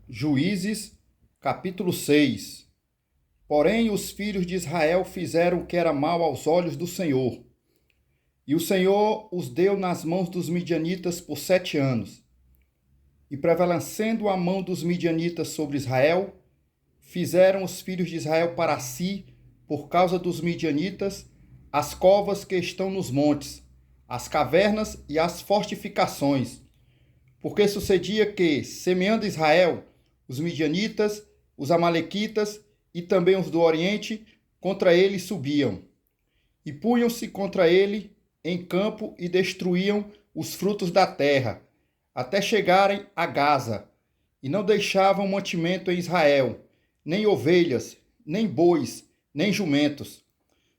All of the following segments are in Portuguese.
Juízes, capítulo 6. Porém, os filhos de Israel fizeram o que era mal aos olhos do Senhor. E o Senhor os deu nas mãos dos midianitas por 7 anos. E prevalecendo a mão dos midianitas sobre Israel, fizeram os filhos de Israel para si, por causa dos midianitas, as covas que estão nos montes, as cavernas e as fortificações. Porque sucedia que, semeando Israel, os midianitas, os amalequitas e também os do Oriente, contra ele subiam. E punham-se contra ele em campo e destruíam os frutos da terra, até chegarem a Gaza, e não deixavam mantimento em Israel, nem ovelhas, nem bois, nem jumentos,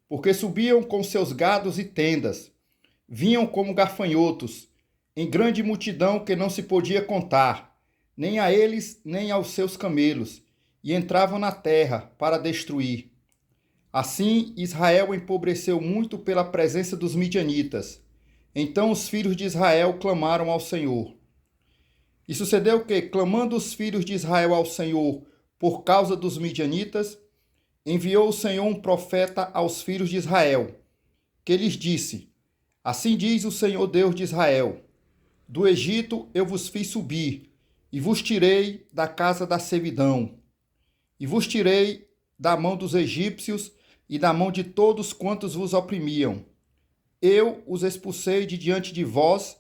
porque subiam com seus gados e tendas, vinham como gafanhotos, em grande multidão que não se podia contar, nem a eles, nem aos seus camelos, e entravam na terra para destruir. Assim, Israel empobreceu muito pela presença dos midianitas. Então os filhos de Israel clamaram ao Senhor. E sucedeu que, clamando os filhos de Israel ao Senhor por causa dos midianitas, enviou o Senhor um profeta aos filhos de Israel, que lhes disse: Assim diz o Senhor Deus de Israel: Do Egito eu vos fiz subir, e vos tirei da casa da servidão, e vos tirei da mão dos egípcios e da mão de todos quantos vos oprimiam. Eu os expulsei de diante de vós,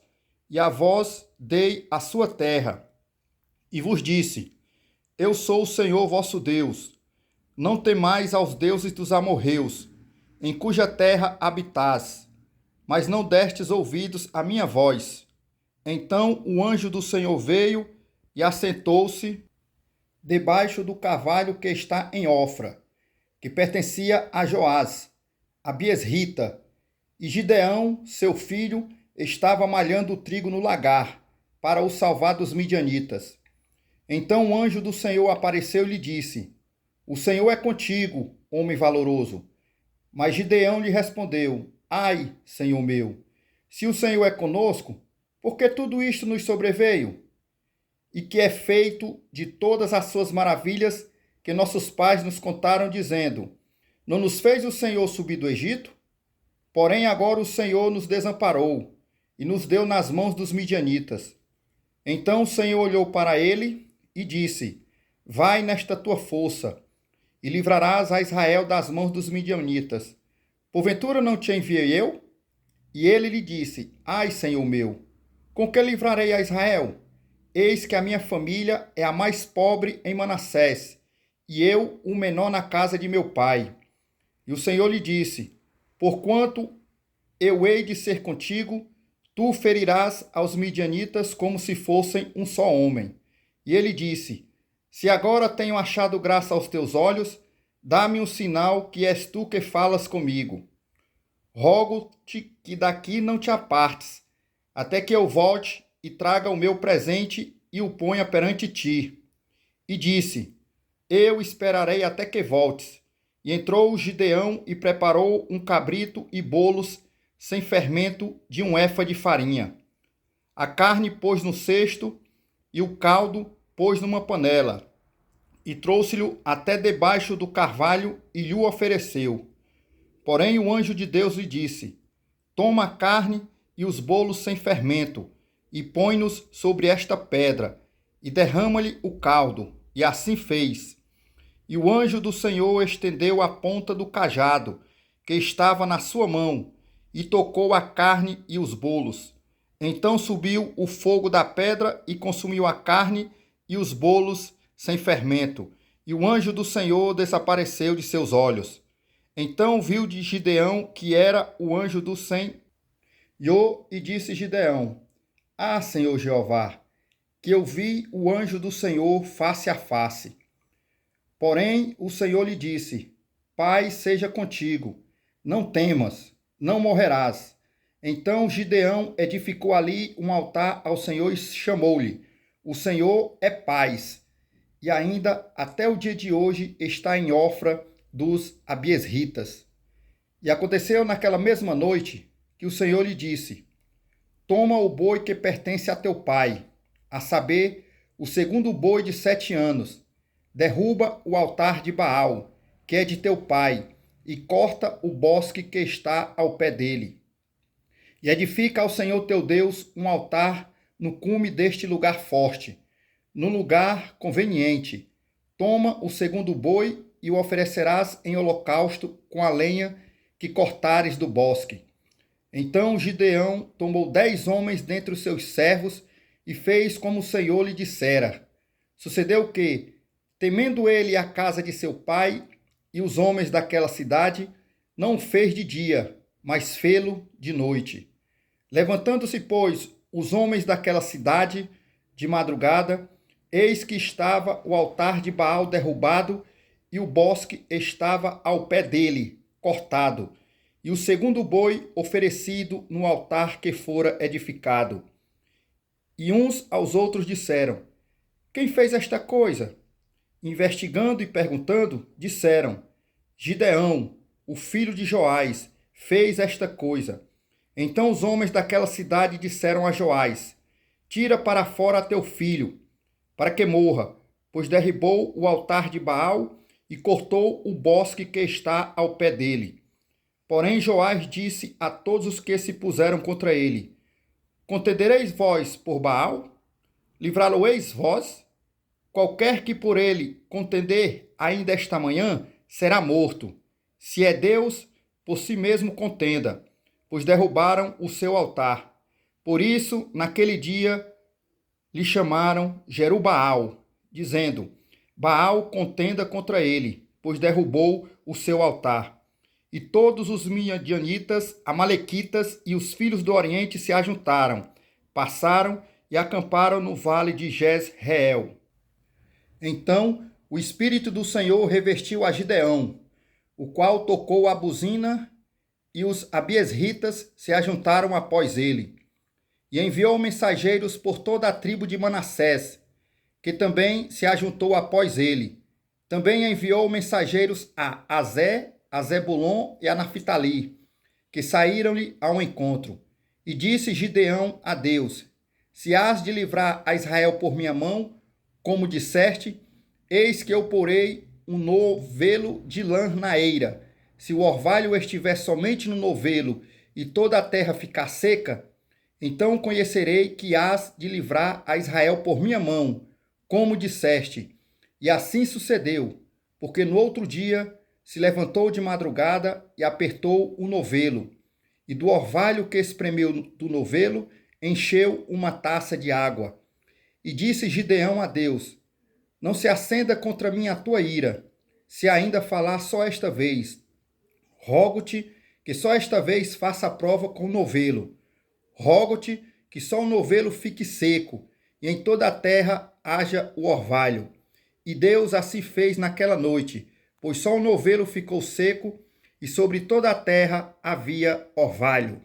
e a vós dei a sua terra. E vos disse: Eu sou o Senhor vosso Deus. Não temais aos deuses dos amorreus, em cuja terra habitais, mas não destes ouvidos à minha voz. Então o anjo do Senhor veio e assentou-se debaixo do carvalho que está em Ofra, que pertencia a Joás, a Biesrita, e Gideão, seu filho, estava malhando o trigo no lagar, para o salvar dos midianitas. Então o anjo do Senhor apareceu e lhe disse: O Senhor é contigo, homem valoroso. Mas Gideão lhe respondeu: Ai, Senhor meu, se o Senhor é conosco, por que tudo isto nos sobreveio? E que é feito de todas as suas maravilhas que nossos pais nos contaram, dizendo: Não nos fez o Senhor subir do Egito? Porém agora o Senhor nos desamparou e nos deu nas mãos dos midianitas. Então o Senhor olhou para ele e disse: Vai nesta tua força, e livrarás a Israel das mãos dos midianitas. Porventura não te enviei eu? E ele lhe disse: Ai, Senhor meu, com que livrarei a Israel? Eis que a minha família é a mais pobre em Manassés, e eu o menor na casa de meu pai. E o Senhor lhe disse: Porquanto eu hei de ser contigo, tu ferirás aos midianitas como se fossem um só homem. E ele disse: Se agora tenho achado graça aos teus olhos, dá-me um sinal que és tu que falas comigo. Rogo-te que daqui não te apartes, até que eu volte e traga o meu presente e o ponha perante ti. E disse: Eu esperarei até que voltes. E entrou Gideão e preparou um cabrito e bolos sem fermento de um efa de farinha. A carne pôs no cesto e o caldo pôs numa panela. E trouxe-lhe até debaixo do carvalho e lhe ofereceu. Porém o anjo de Deus lhe disse: Toma a carne e os bolos sem fermento, e põe-nos sobre esta pedra, e derrama-lhe o caldo. E assim fez. E o anjo do Senhor estendeu a ponta do cajado, que estava na sua mão, e tocou a carne e os bolos. Então subiu o fogo da pedra e consumiu a carne e os bolos sem fermento, e o anjo do Senhor desapareceu de seus olhos. Então viu de Gideão que era o anjo do Senhor, e disse Gideão: Ah, Senhor Jeová, que eu vi o anjo do Senhor face a face. Porém o Senhor lhe disse: Paz seja contigo, não temas, não morrerás. Então Gideão edificou ali um altar ao Senhor e chamou-lhe: O Senhor é paz. E ainda até o dia de hoje está em Ofra dos Abiesritas. E aconteceu naquela mesma noite que o Senhor lhe disse: Toma o boi que pertence a teu pai, a saber, o segundo boi de 7 anos. Derruba o altar de Baal, que é de teu pai, e corta o bosque que está ao pé dele. E edifica ao Senhor teu Deus um altar no cume deste lugar forte, no lugar conveniente. Toma o segundo boi e o oferecerás em holocausto com a lenha que cortares do bosque. Então Gideão tomou 10 homens dentre os seus servos e fez como o Senhor lhe dissera. Sucedeu que, temendo ele a casa de seu pai e os homens daquela cidade, não o fez de dia, mas fê-lo de noite. Levantando-se, pois, os homens daquela cidade, de madrugada, eis que estava o altar de Baal derrubado e o bosque estava ao pé dele, cortado, e o segundo boi oferecido no altar que fora edificado. E uns aos outros disseram: Quem fez esta coisa? Investigando e perguntando, disseram: Gideão, o filho de Joás, fez esta coisa. Então os homens daquela cidade disseram a Joás: Tira para fora teu filho, para que morra, pois derribou o altar de Baal e cortou o bosque que está ao pé dele. Porém Joás disse a todos os que se puseram contra ele: Contendereis vós por Baal? Livrá-lo-eis vós? Qualquer que por ele contender ainda esta manhã será morto. Se é Deus, por si mesmo contenda, pois derrubaram o seu altar. Por isso, naquele dia, lhe chamaram Jerubaal, dizendo: Baal contenda contra ele, pois derrubou o seu altar. E todos os midianitas, amalequitas e os filhos do Oriente se ajuntaram, passaram e acamparam no vale de Jezreel. Então o Espírito do Senhor revestiu a Gideão, o qual tocou a buzina, e os abiesritas se ajuntaram após ele. E enviou mensageiros por toda a tribo de Manassés, que também se ajuntou após ele. Também enviou mensageiros a Azé, a Zebulon e a Naphtali, que saíram-lhe ao encontro. E disse Gideão a Deus: Se hás de livrar a Israel por minha mão, como disseste, eis que eu porei um novelo de lã na eira. Se o orvalho estiver somente no novelo e toda a terra ficar seca, então conhecerei que hás de livrar a Israel por minha mão, como disseste. E assim sucedeu, porque no outro dia se levantou de madrugada e apertou o novelo, e do orvalho que espremeu do novelo encheu uma taça de água. E disse Gideão a Deus: Não se acenda contra mim a tua ira, se ainda falar só esta vez. Rogo-te que só esta vez faça a prova com o novelo. Rogo-te que só o novelo fique seco, e em toda a terra haja o orvalho. E Deus assim fez naquela noite, pois só o novelo ficou seco, e sobre toda a terra havia orvalho.